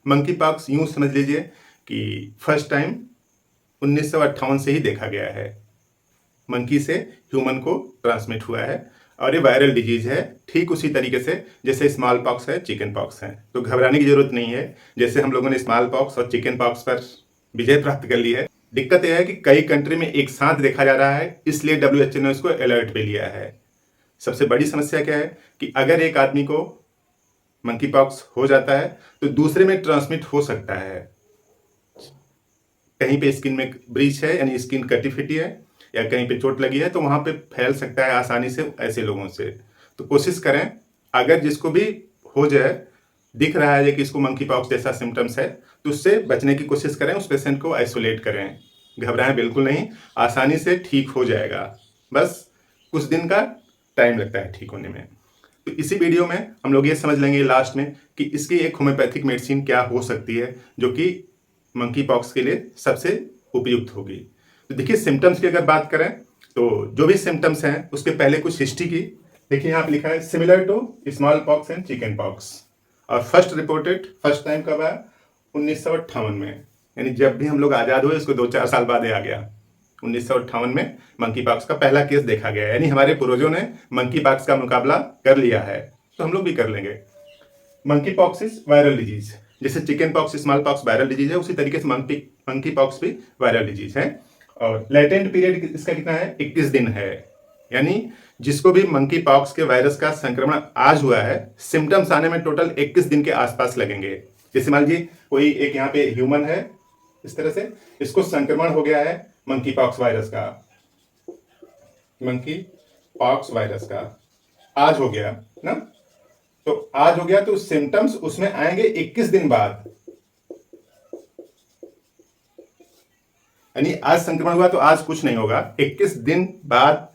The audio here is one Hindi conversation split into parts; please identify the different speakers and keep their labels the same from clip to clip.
Speaker 1: मंकी पॉक्स यूं समझ लीजिए कि फर्स्ट टाइम 1958 से ही देखा गया है। मंकी से ह्यूमन को ट्रांसमिट हुआ है और ये वायरल डिजीज है, ठीक उसी तरीके से जैसे स्मॉल पॉक्स है, चिकन पॉक्स है। तो घबराने की जरूरत नहीं है। जैसे हम लोगों ने स्मॉल पॉक्स और चिकन पॉक्स पर विजय प्राप्त कर ली है, दिक्कत यह है कि कई कंट्री में एक साथ देखा जा रहा है, इसलिए WHO ने इसको अलर्ट पे लिया है। सबसे बड़ी समस्या क्या है कि अगर एक आदमी को मंकी पॉक्स हो जाता है तो दूसरे में ट्रांसमिट हो सकता है। कहीं पे स्किन में ब्रीच है यानी स्किन कटी फिटी है, या कहीं पे चोट लगी है तो वहां पे फैल सकता है आसानी से ऐसे लोगों से। तो कोशिश करें, अगर जिसको भी हो जाए, दिख रहा है कि इसको मंकी पॉक्स जैसा सिम्टम्स है, तो उससे बचने की कोशिश करें, उस पेशेंट को आइसोलेट करें। घबराएं बिल्कुल नहीं, आसानी से ठीक हो जाएगा। बस कुछ दिन का टाइम लगता है ठीक होने में। तो इसी वीडियो में हम लोग ये समझ लेंगे लास्ट में कि इसकी एक होम्योपैथिक मेडिसिन क्या हो सकती है जो कि मंकी पॉक्स के लिए सबसे उपयुक्त होगी। तो देखिए, सिम्टम्स की अगर बात करें तो जो भी सिम्टम्स हैं उसके पहले कुछ हिस्ट्री की। देखिए यहाँ पे लिखा है similar to small pox and chicken pox, और फर्स्ट रिपोर्टेड फर्स्ट टाइम कब आया? 1958 में, यानी जब भी हम लोग आज़ाद हुए उसको 2-4 साल बाद आ गया। 1958 में मंकी पॉक्स का पहला केस देखा गया, यानी हमारे पूर्वजों ने मंकी पॉक्स का मुकाबला कर लिया है, तो हम लोग भी कर लेंगे। Monkeypox is viral disease. जैसे chickenpox smallpox viral disease है, उसी तरीके से मंकी पॉक्स भी वायरल डिजीज है। और लेटेंट पीरियड इसका कितना है? 21 दिन है। यानी जिसको भी मंकी पॉक्स के वायरस का संक्रमण आज हुआ है, सिम्टम्स आने में टोटल 21 दिन के आसपास लगेंगे। जैसे मान लीजिए कोई एक यहाँ पे ह्यूमन है, इस तरह से इसको संक्रमण हो गया है मंकी पॉक्स वायरस का, मंकी पॉक्स वायरस का आज हो गया ना, तो आज हो गया तो सिम्टम्स उसमें आएंगे 21 दिन बाद। यानी आज संक्रमण हुआ तो आज कुछ नहीं होगा, 21 दिन बाद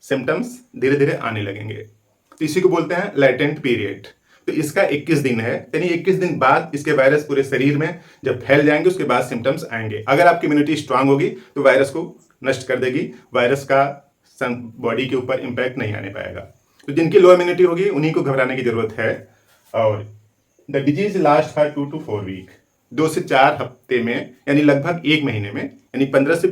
Speaker 1: सिम्टम्स धीरे धीरे आने लगेंगे। तो इसी को बोलते हैं लेटेंट पीरियड। तो इसका 21 दिन है, यानी 21 दिन बाद इसके वायरस पूरे शरीर में जब फैल जाएंगे उसके बाद सिम्टम्स आएंगे। अगर आपकी इम्यूनिटी स्ट्रांग होगी तो वायरस को नष्ट कर देगी, वायरस का बॉडी के ऊपर इंपैक्ट नहीं आने पाएगा। तो जिनकी लो इम्यूनिटी होगी उन्हीं को घबराने की जरूरत है। और the disease last for 2 to 4 week, 2 से 4 हफ्ते में, यानी लगभग 1 महीने में, यानी 15 से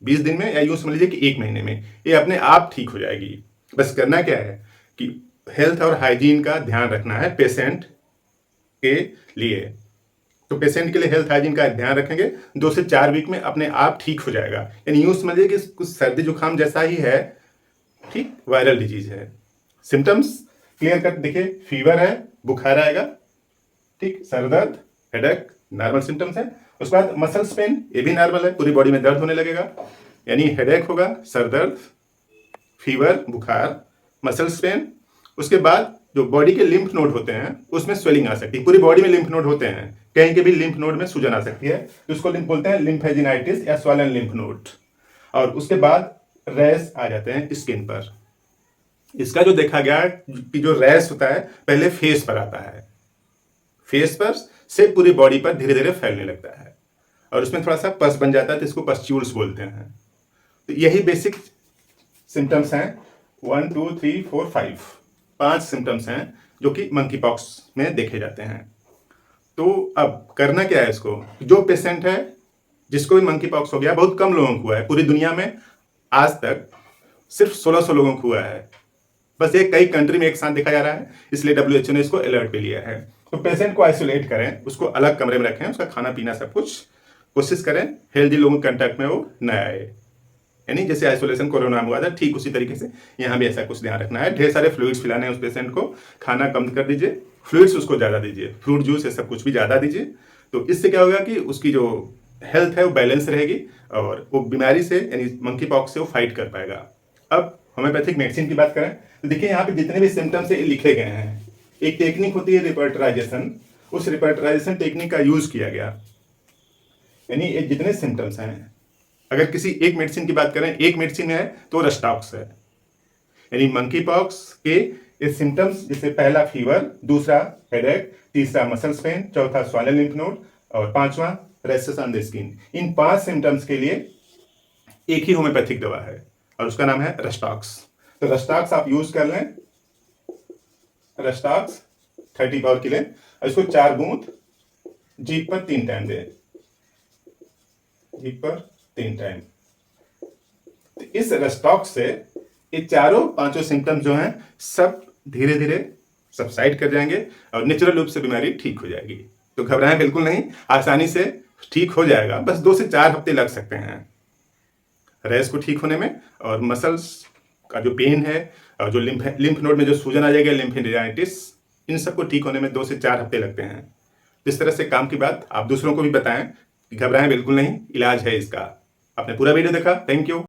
Speaker 1: 20 दिन में, या यूं समझ लीजिए कि 1 महीने में ये अपने आप ठीक हो जाएगी। बस करना क्या है कि हेल्थ और हाइजीन का ध्यान रखना है पेशेंट के लिए। तो पेशेंट के लिए हेल्थ हाइजीन का ध्यान रखेंगे, 2 से 4 वीक में अपने आप ठीक हो जाएगा। यानी यूं समझिए कि कुछ सर्दी जुकाम जैसा ही है, ठीक वायरल डिजीज है। सिम्टम्स क्लियर कट देखिए, फीवर है, बुखार आएगा, ठीक, सर दर्द, हेडेक नॉर्मल सिम्टम्स है। उसके बाद मसल्स पेन, ये भी नॉर्मल है, पूरी बॉडी में दर्द होने लगेगा, यानी हेडेक होगा, सर दर्द, फीवर, बुखार, मसल्स पेन। उसके बाद जो बॉडी के लिम्फ नोड होते हैं उसमें स्वेलिंग आ सकती है, पूरी बॉडी में लिम्फ नोड होते हैं, कहीं के भी लिम्फ नोड में सूजन आ सकती है, तो उसको बोलते हैं लिम्फेजिनाइटिस या स्वॉलन लिम्फ नोड। और उसके बाद रैश आ जाते हैं स्किन पर। इसका जो देखा गया कि जो रैश होता है पहले फेस पर आता है, फेस पर से पूरी बॉडी पर धीरे धीरे फैलने लगता है, और उसमें थोड़ा सा पस बन जाता है, तो इसको पस्ट्यूल्स बोलते हैं। तो यही बेसिक सिम्टम्स हैं, 1 2 3 4 5 सिम्टम्स हैं जो कि मंकी पॉक्स में देखे जाते हैं। तो अब करना क्या है इसको? जो पेशेंट है जिसको भी मंकी पॉक्स हो गया, बहुत कम लोगों को हुआ है, पूरी दुनिया में आज तक सिर्फ 1600 लोगों को हुआ है, बस ये कई कंट्री में एक साथ देखा जा रहा है, इसलिए WHO ने इसको अलर्ट पे लिया है। तो पेशेंट को आइसोलेट करें, उसको अलग कमरे में रखें, उसका खाना पीना सब कुछ कोशिश करें हेल्दी लोगों के कांटेक्ट में वो न आए। यानी जैसे आइसोलेशन कोरोना में हुआ था, ठीक उसी तरीके से यहाँ भी ऐसा कुछ ध्यान रखना है। ढेर सारे फ्लूइड्स पिलाने हैं उस पेशेंट को, खाना कम कर दीजिए, फ्लूइड्स उसको ज़्यादा दीजिए, फ्रूट जूस ये सब कुछ भी ज़्यादा दीजिए। तो इससे क्या होगा कि उसकी जो हेल्थ है वो बैलेंस रहेगी और वो बीमारी से यानी मंकी पॉक्स से वो फाइट कर पाएगा। अब होम्योपैथिक मेडिसिन की बात करें तो देखिए यहाँ पे जितने भी सिम्टम्स है लिखे गए हैं। एक टेक्निक होती है रिपर्टराइजेशन, उस रिपर्टराइजेशन टेक्निक का यूज किया गया। यानी ये जितने सिम्टम्स हैं, अगर किसी एक मेडिसिन की बात करें, एक मेडिसिन है तो रस्टॉक्स है। यानी मंकी पॉक्स के ये सिम्टम्स, जैसे पहला फीवर, दूसरा हेडेक, तीसरा मसल्स पेन, चौथा स्वॉलन लिम्फ नोड और पांचवा rashes on the skin. In 5 symptoms के लिए एक ही होम्योपैथिक दवा है और उसका नाम है रस्टॉक्स। तो रस्टॉक्स आप यूज कर लें, रस्टॉक्स 30 पावर की लें और इसको 4 बूंद जीभ पर 3 टाइम दें, जीभ पर 3 टाइम। तो इस रस्टॉक्स से ये चारों पांचों सिम्टम्स जो हैं सब धीरे धीरे सबसाइड कर जाएंगे और नेचुरल रूप से बीमारी ठीक हो जाएगी। तो घबराएं बिल्कुल नहीं, आसानी से ठीक हो जाएगा, बस 2 से 4 हफ्ते लग सकते हैं रैश को ठीक होने में। और मसल्स का जो पेन है और जो लिम्फ नोड में जो सूजन आ जाएगा, लिम्फेडेनाइटिस, इन सबको ठीक होने में 2 से 4 हफ्ते लगते हैं। इस तरह से काम की बात आप दूसरों को भी बताएं, घबराएं बिल्कुल नहीं, इलाज है इसका। आपने पूरा वीडियो देखा, थैंक यू।